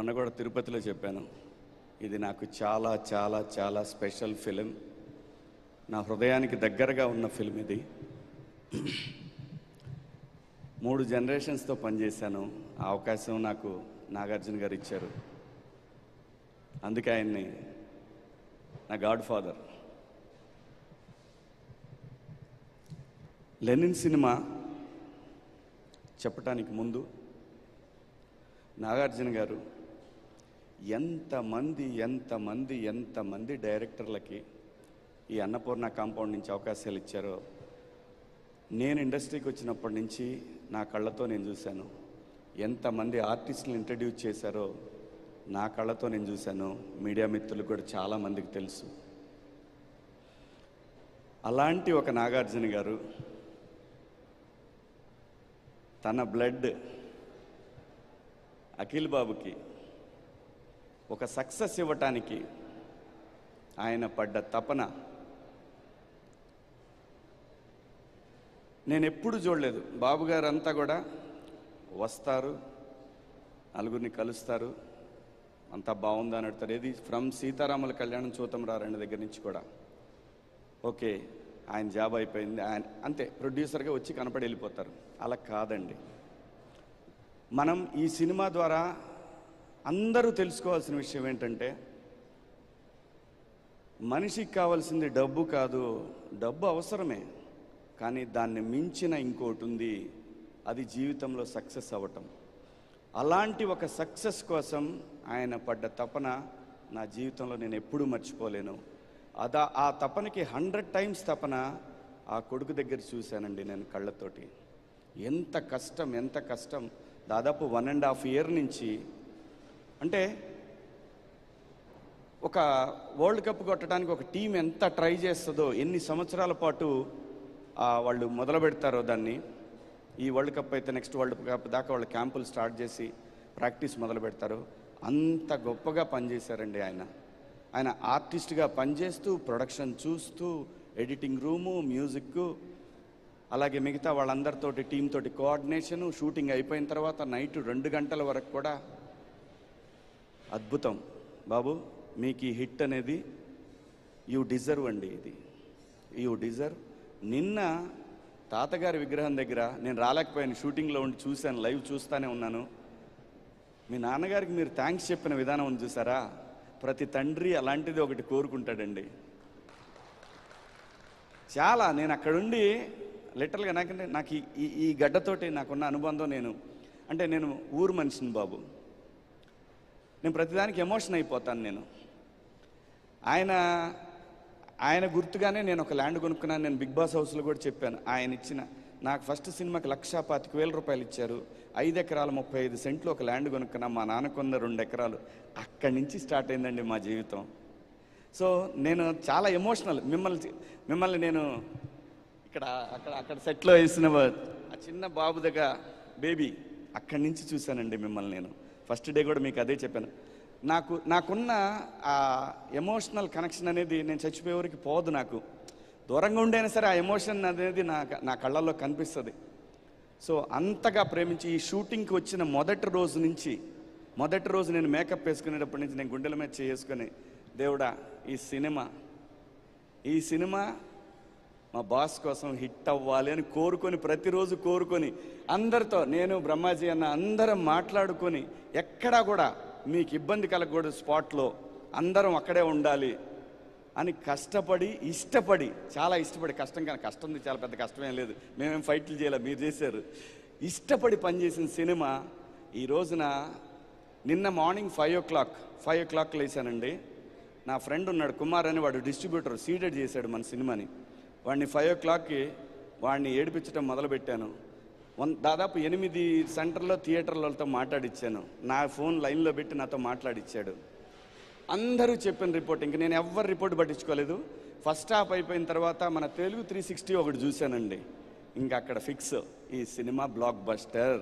మొన్న కూడా తిరుపతిలో చెప్పాను, ఇది నాకు చాలా చాలా చాలా స్పెషల్ ఫిలిం. నా హృదయానికి దగ్గరగా ఉన్న ఫిల్మ్ ఇది. 3 జనరేషన్స్తో పనిచేశాను. ఆ అవకాశం నాకు నాగార్జున గారు ఇచ్చారు. అందుకే ఆయన్ని నా గాడ్ ఫాదర్. లెనిన్ సినిమా చెప్పటానికి ముందు నాగార్జున గారు ఎంతమంది డైరెక్టర్లకి ఈ అన్నపూర్ణ కాంపౌండ్ నుంచి అవకాశాలు ఇచ్చారో నేను ఇండస్ట్రీకి వచ్చినప్పటి నుంచి నా కళ్ళతో నేను చూశాను. ఎంతమంది ఆర్టిస్టులు ఇంట్రడ్యూస్ చేశారో నా కళ్ళతో నేను చూశాను. మీడియా మిత్రులు కూడా చాలామందికి తెలుసు. అలాంటి ఒక నాగార్జున గారు తన బ్లడ్ అఖిల్ బాబుకి ఒక సక్సెస్ ఇవ్వటానికి ఆయన పడ్డ తపన నేను ఎప్పుడు చూడలేదు. బాబు గారు అంతా కూడా వస్తారు, నలుగురిని కలుస్తారు, అంతా బాగుందని అడుగుతారు. ఏది ఫ్రమ్ సీతారాముల కళ్యాణం చూతం రారండి దగ్గర నుంచి కూడా ఓకే ఆయన జాబ్ అయిపోయింది, ఆయన అంతే ప్రొడ్యూసర్గా వచ్చి కనపడి వెళ్ళిపోతారు. అలా కాదండి. మనం ఈ సినిమా ద్వారా అందరూ తెలుసుకోవాల్సిన విషయం ఏంటంటే, మనిషికి కావాల్సింది డబ్బు కాదు. డబ్బు అవసరమే, కానీ దాన్ని మించిన ఇంకోటి ఉంది, అది జీవితంలో సక్సెస్ అవ్వటం. అలాంటి ఒక సక్సెస్ కోసం ఆయన పడ్డ తపన నా జీవితంలో నేను ఎప్పుడూ మర్చిపోలేను. ఆ తపనకి 100 టైమ్స్ తపన ఆ కొడుకు దగ్గర చూశానండి నేను కళ్ళతోటి. ఎంత కష్టం. దాదాపు 1.5 year నుంచి, అంటే ఒక వరల్డ్ కప్ కొట్టడానికి ఒక టీం ఎంత ట్రై చేస్తుందో, ఎన్ని సంవత్సరాల పాటు వాళ్ళు మొదలు పెడతారో దాన్ని. ఈ వరల్డ్ కప్ అయితే నెక్స్ట్ వరల్డ్ కప్ దాకా వాళ్ళు క్యాంపులు స్టార్ట్ చేసి ప్రాక్టీస్ మొదలు పెడతారు. అంత గొప్పగా పనిచేశారండి ఆయన ఆర్టిస్ట్గా పనిచేస్తూ, ప్రొడక్షన్ చూస్తూ, ఎడిటింగ్ రూము, మ్యూజిక్, అలాగే మిగతా వాళ్ళందరితోటి టీం తోటి కోఆర్డినేషను, షూటింగ్ అయిపోయిన తర్వాత నైట్ 2 గంటల వరకు కూడా. అద్భుతం బాబు, మీకు ఈ హిట్ అనేది యూ డిజర్వ్ అండి. ఇది యూ డిజర్వ్. నిన్న తాతగారి విగ్రహం దగ్గర నేను రాలేకపోయాను, షూటింగ్లో ఉండి చూశాను, లైవ్ చూస్తూనే ఉన్నాను. మీ నాన్నగారికి మీరు థ్యాంక్స్ చెప్పిన విధానం ఉంది చూసారా, ప్రతి తండ్రి అలాంటిది ఒకటి కోరుకుంటాడండి. చాలా నేను అక్కడుండి లిటరల్గా నాకు ఈ గడ్డతోటి నాకున్న అనుబంధం, నేను ఊరు మనిషిని బాబు. నేను ప్రతిదానికి ఎమోషన్ అయిపోతాను. నేను ఆయన గుర్తుగానే నేను ఒక ల్యాండ్ కొనుక్కున్నాను. నేను బిగ్ బాస్ హౌస్లో కూడా చెప్పాను. ఆయన ఇచ్చిన నాకు ఫస్ట్ సినిమాకి 1,25,000 రూపాయలు ఇచ్చారు. 5 ఎకరాలు 35 సెంట్లు ఒక ల్యాండ్ కొనుక్కున్నా. మా నాన్నకున్న 2 ఎకరాలు. అక్కడి నుంచి స్టార్ట్ అయిందండి మా జీవితం. సో నేను చాలా ఎమోషనల్. మిమ్మల్ని నేను అక్కడ సెట్లో వేసిన ఆ చిన్న బాబు దగ్గర బేబీ, అక్కడి నుంచి చూశానండి మిమ్మల్ని. నేను ఫస్ట్ డే కూడా మీకు అదే చెప్పాను. నాకున్న ఆ ఎమోషనల్ కనెక్షన్ అనేది నేను చచ్చిపోయేవరకు పోదు. నాకు దూరంగా ఉండైనా సరే ఆ ఎమోషన్ అనేది నా కళ్ళల్లో కనిపిస్తుంది. సో అంతగా ప్రేమించి ఈ షూటింగ్కి వచ్చిన మొదటి రోజు నేను మేకప్ వేసుకునేటప్పటి నుంచి నేను గుండెల మీద చేసుకొని, దేవుడా ఈ సినిమా మా బాస్ కోసం హిట్ అవ్వాలి అని ప్రతిరోజు కోరుకొని అందరితో, నేను బ్రహ్మాజీ అన్న అందరం మాట్లాడుకొని, ఎక్కడా కూడా మీకు ఇబ్బంది కలగకూడదు, స్పాట్లో అందరం అక్కడే ఉండాలి అని చాలా ఇష్టపడి కష్టం చాలా పెద్ద కష్టమేం లేదు. మేమేం ఫైట్లు చేయాలి, మీరు చేశారు. ఇష్టపడి పనిచేసిన సినిమా ఈ రోజున నిన్న మార్నింగ్ 5 o'clock లేచానండి. నా ఫ్రెండ్ ఉన్నాడు కుమార్ అని, వాడు డిస్ట్రిబ్యూటర్, సీడెడ్ చేశాడు మన సినిమాని. వాడిని 5 o'clockకి వాడిని ఏడిపించడం మొదలుపెట్టాను. దాదాపు 8 సెంటర్లో థియేటర్లతో మాట్లాడిచ్చాను. నా ఫోన్ లైన్లో పెట్టి నాతో మాట్లాడిచ్చాడు. అందరూ చెప్పిన రిపోర్ట్, ఇంక నేను ఎవ్వరు రిపోర్ట్ పట్టించుకోలేదు. ఫస్ట్ హాఫ్ అయిపోయిన తర్వాత మన తెలుగు 360 ఒకటి చూశానండి. ఇంకా అక్కడ ఫిక్స్, ఈ సినిమా బ్లాక్ బస్టర్.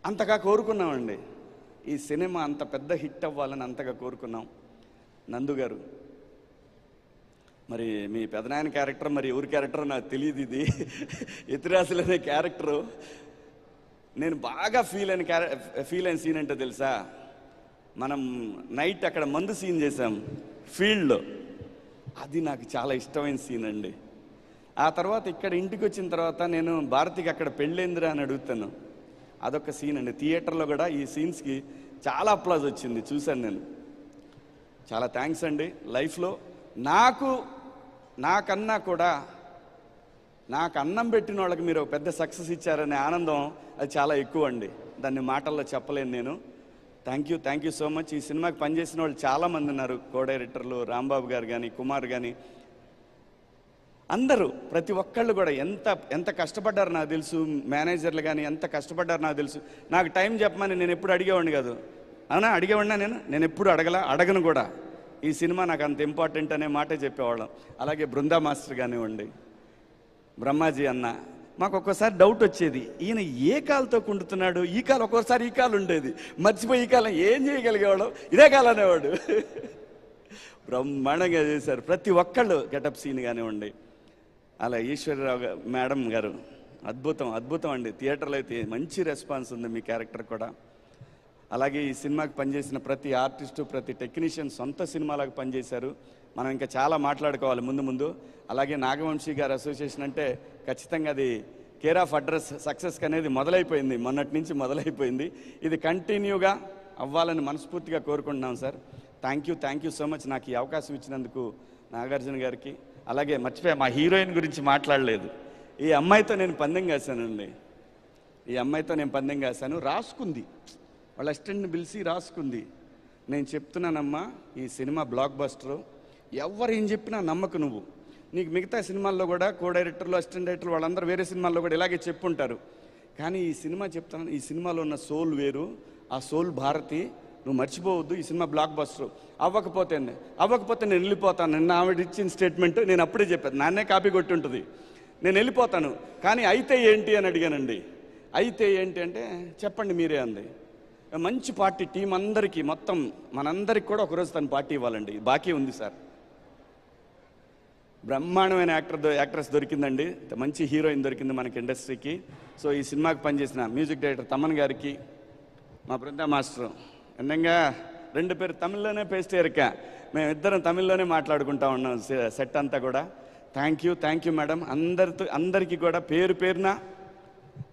అంతగా కోరుకున్నామండి. ఈ సినిమా అంత పెద్ద హిట్ అవ్వాలని అంతగా కోరుకున్నాం. నందు గారు, మరి మీ పెదనాయన క్యారెక్టర్ మరి ఎవరి క్యారెక్టర్ నాకు తెలియదు. ఇది ఇతిరాసులు అనే క్యారెక్టరు నేను బాగా ఫీల్ అయిన సీన్ ఏంటో తెలుసా? మనం నైట్ అక్కడ మందు సీన్ చేసాం ఫీల్డ్లో. అది నాకు చాలా ఇష్టమైన సీన్ అండి. ఆ తర్వాత ఇక్కడ ఇంటికి వచ్చిన తర్వాత నేను భారతికి అక్కడ పెళ్ళేందిరా అని అడుగుతాను. అదొక సీన్ అండి. థియేటర్లో కూడా ఈ సీన్స్కి చాలా అప్లాజ్ వచ్చింది, చూశాను నేను. చాలా థ్యాంక్స్ అండి. లైఫ్లో నాకన్నా కూడా నాకు అన్నం పెట్టిన వాళ్ళకి మీరు పెద్ద సక్సెస్ ఇచ్చారనే ఆనందం అది చాలా ఎక్కువ అండి. దాన్ని మాటల్లో చెప్పలేను నేను. Thank you so much. ఈ సినిమాకి పనిచేసిన వాళ్ళు చాలామంది ఉన్నారు, కో డైరెక్టర్లు రాంబాబు గారు కానీ, కుమార్ కానీ, అందరూ ప్రతి ఒక్కళ్ళు కూడా ఎంత కష్టపడ్డారు నాకు తెలుసు. మేనేజర్లు కానీ ఎంత కష్టపడ్డారు నాకు తెలుసు. నాకు టైం చెప్పమని నేను ఎప్పుడు అడిగేవాడిని కాదు. అవునా, అడిగేవాడినా? నేను ఎప్పుడు అడగను కూడా. ఈ సినిమా నాకు అంత ఇంపార్టెంట్ అనే మాటే చెప్పేవాళ్ళం. అలాగే బృందా మాస్టర్ కానివ్వండి, బ్రహ్మాజీ అన్న, మాకు ఒక్కోసారి డౌట్ వచ్చేది, ఈయన ఏ కాలుతో కుండుతున్నాడు, ఈ కాలు ఒక్కోసారి ఈ కాలు ఉండేది, మర్చిపోయి ఈ కాలం ఏం చేయగలిగేవాడు, ఇదే కాలు అనేవాడు. బ్రహ్మాండంగా చేశారు ప్రతి ఒక్కళ్ళు. గెటప్ సీన్ కానివ్వండి, అలా ఈశ్వరరావు మేడం గారు అద్భుతం అండి. థియేటర్లో అయితే మంచి రెస్పాన్స్ ఉంది మీ క్యారెక్టర్ కూడా. అలాగే ఈ సినిమాకి పనిచేసిన ప్రతి ఆర్టిస్టు, ప్రతి టెక్నీషియన్ సొంత సినిమాలకు పనిచేశారు. మనం ఇంకా చాలా మాట్లాడుకోవాలి ముందు. అలాగే నాగవంశీ గారి అసోసియేషన్ అంటే ఖచ్చితంగా అది కేర్ ఆఫ్ అడ్రస్ సక్సెస్ అనేది మొదలైపోయింది, మొన్నటి నుంచి మొదలైపోయింది. ఇది కంటిన్యూగా అవ్వాలని మనస్ఫూర్తిగా కోరుకుంటున్నాం sir. Thank you so much నాకు ఈ అవకాశం ఇచ్చినందుకు నాగార్జున గారికి. అలాగే మర్చిపోయా, మా హీరోయిన్ గురించి మాట్లాడలేదు. ఈ అమ్మాయితో నేను పందెం కాశానండి. రాసుకుంది, వాళ్ళ అసిస్టెంట్ని పిలిచి రాసుకుంది. నేను చెప్తున్నానమ్మా, ఈ సినిమా బ్లాక్ బస్టర్, ఎవరు ఏం చెప్పినా నమ్మకు నువ్వు. నీకు మిగతా సినిమాల్లో కూడా కో డైరెక్టర్లు, అసిస్టెంట్ డైరెక్టర్లు వాళ్ళందరూ వేరే సినిమాల్లో కూడా ఇలాగే చెప్పుంటారు. కానీ ఈ సినిమా చెప్తాను, ఈ సినిమాలో ఉన్న సోల్ వేరు, ఆ సోల్ భారతి, నువ్వు మర్చిపోవద్దు. ఈ సినిమా బ్లాక్ బస్టర్ అవ్వకపోతే నేను వెళ్ళిపోతాను. నిన్న ఆవిడ ఇచ్చిన స్టేట్మెంట్ నేను అప్పుడే చెప్పాను, నాన్నే కాపీ కొట్టి ఉంటుంది, నేను వెళ్ళిపోతాను. కానీ అయితే ఏంటి అని అడిగానండి. అయితే ఏంటి అంటే చెప్పండి మీరే అంది. మంచి పార్టీ టీం అందరికీ, మొత్తం మనందరికి కూడా ఒకరోజు తను పార్టీ ఇవ్వాలండి, బాకీ ఉంది సార్. బ్రహ్మాండమైన యాక్ట్రెస్ దొరికిందండి, మంచి హీరోయిన్ దొరికింది మనకి ఇండస్ట్రీకి. సో ఈ సినిమాకి పనిచేసిన మ్యూజిక్ డైరెక్టర్ తమన్ గారికి, మా బృందా మాస్టర్, అందంగా 2 పేరు తమిళ్లోనే పేస్టేరిక, మేమిద్దరం తమిళ్లోనే మాట్లాడుకుంటా ఉన్నాం సెట్ అంతా కూడా. Thank you madam. అందరికీ కూడా పేరున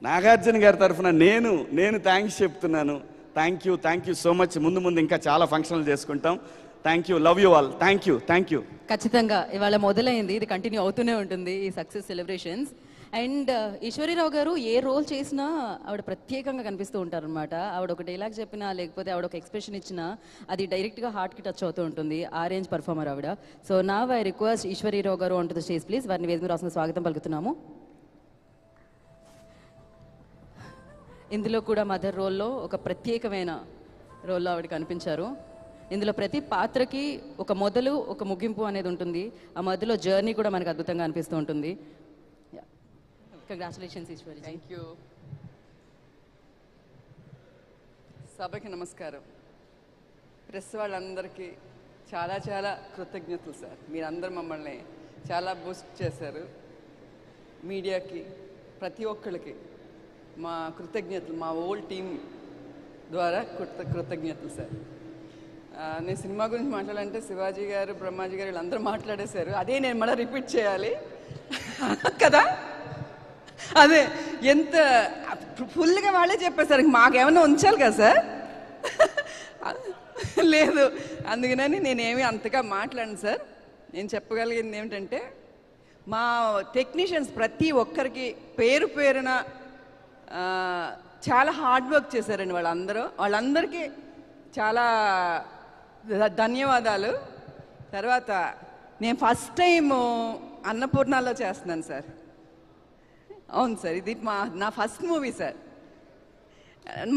నాగార్జున గారి తరఫున నేను థ్యాంక్స్ చెప్తున్నాను. Thank you so much. ముందు ఇంకా చాలా ఫంక్షన్లు చేసుకుంటాం. Thank you, love you all. Thank you. ఖచ్చితంగా ఇవాళ మొదలైంది, ఇది కంటిన్యూ అవుతూనే ఉంటుంది ఈ సక్సెస్ సెలబ్రేషన్స్. అండ్ ఈశ్వరీరావు గారు ఏ రోల్ చేసినా ఆవిడ ప్రత్యేకంగా కనిపిస్తూ ఉంటారనమాట. ఆవిడ ఒక డైలాగ్ చెప్పినా, లేకపోతే ఆవిడ ఒక ఎక్స్ప్రెషన్ ఇచ్చినా అది డైరెక్ట్గా హార్ట్కి టచ్ అవుతూ ఉంటుంది. ఆ రేంజ్ పర్ఫార్మర్ ఆవిడ. సో నా ఐ రిక్వెస్ట్ ఈశ్వరీరావు గారు on to the stage please. వారిని వేదిక మీద రాసిన స్వాగతం పలుకుతున్నాము. ఇందులో కూడా మదర్ రోల్లో ఒక ప్రత్యేకమైన రోల్లో ఆవిడ కనిపించారు. ఇందులో ప్రతి పాత్రకి ఒక మొదలు, ఒక ముగింపు అనేది ఉంటుంది. ఆ మధ్యలో జర్నీ కూడా మనకు అద్భుతంగా అనిపిస్తూ ఉంటుంది. కంగ్రాచులేషన్స్ ఈశ్వరి. Thank you. సభకి నమస్కారం. ప్రెస్ వాళ్ళందరికీ చాలా కృతజ్ఞతలు సార్. మీరందరూ మమ్మల్ని చాలా బూస్ట్ చేశారు. మీడియాకి, ప్రతి ఒక్కరికి మా కృతజ్ఞతలు, మా ఓల్డ్ టీం ద్వారా కృతజ్ఞతలు సార్. నేను సినిమా గురించి మాట్లాడాలంటే శివాజీ గారు, బ్రహ్మాజీ గారు వీళ్ళందరూ మాట్లాడేశారు. అదే నేను మళ్ళీ రిపీట్ చేయాలి కదా. అదే ఎంత ఫుల్గా వాళ్ళే చెప్పేశారు, మాకేమన్నా ఉంచాలి కదా సార్. లేదు, అందుకనని నేనేమి అంతగా మాట్లాడను సార్. నేను చెప్పగలిగింది ఏమిటంటే, మా టెక్నీషియన్స్ ప్రతి ఒక్కరికి పేరున చాలా హార్డ్ వర్క్ చేశారండి వాళ్ళందరికీ చాలా ధన్యవాదాలు. తర్వాత నేను ఫస్ట్ టైము అన్నపూర్ణలో చేస్తున్నాను సార్. అవును సార్, ఇది నా ఫస్ట్ మూవీ సార్.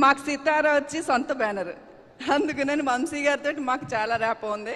మాకు సితారా వచ్చి సొంత బ్యానర్, అందుకని వంశీ గారితో మాకు చాలా ర్యాప్ ఉంది.